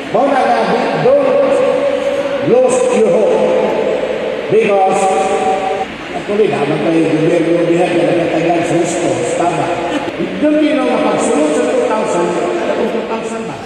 Mauna na, don't lose your hope. Because, actually, naman tayo gobyerno dihan na nagkatagal sa gusto, tama. Doon yun ang mapagsunod sa 2,000 ba?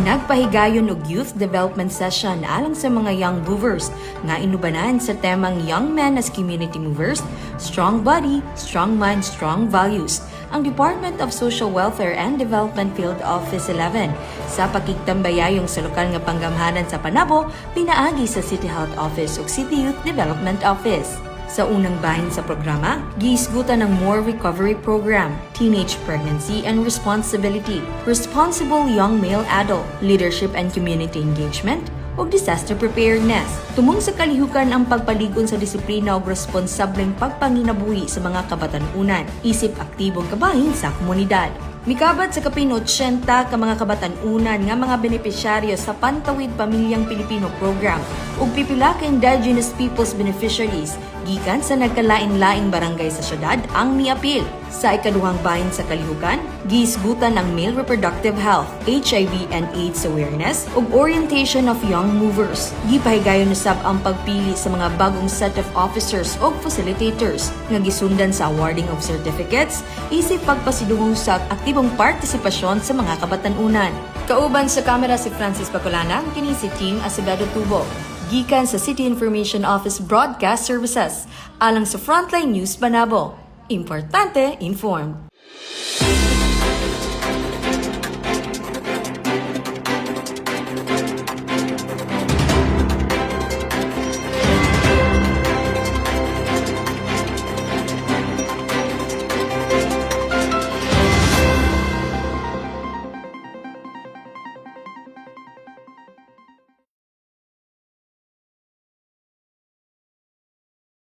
Nagpahigayon og youth development session alang sa mga young movers nga inubanan sa temang Young Men as Community Movers, Strong Body, Strong Mind, Strong Values, ang Department of Social Welfare and Development Field Office 11 sa pakigtambayayong sa lokal nga panggamhanan sa Panabo, pinaagi sa City Health Office ug City Youth Development Office. Sa unang bahin sa programa, giisgutan ng More Recovery Program, Teenage Pregnancy and Responsibility, Responsible Young Male Adult, Leadership and Community Engagement, ug Disaster Preparedness. Tumong sa kalihukan ang pagpaligon sa disiplina ug responsableng pagpanginabuhi sa mga kabatan-unan, isip aktibong kabahin sa komunidad. Mikabat sa kapin 80 ka mga kabatan-unan nga mga benepisyaryo sa Pantawid Pamilyang Pilipino Program ug pipila ka Indigenous Peoples beneficiaries gikan sa nagkalain-laing barangay sa syudad ang miapil. Sa ikaduhang bahin sa kalihukan, giisgutan ang male reproductive health, HIV and AIDS awareness ug orientation of young movers. Gipahigayon usab ang pagpili sa mga bagong set of officers ug facilitators nga gisundan sa awarding of certificates isip pagpasidungong sa aktibong partisipasyon sa mga kabatan-unan. Kauban sa kamera si Francis Bacolana, kini si Team Acevedo Tubo. Gikan sa City Information Office Broadcast Services, alang sa Frontline News Panabo. Importante, informed.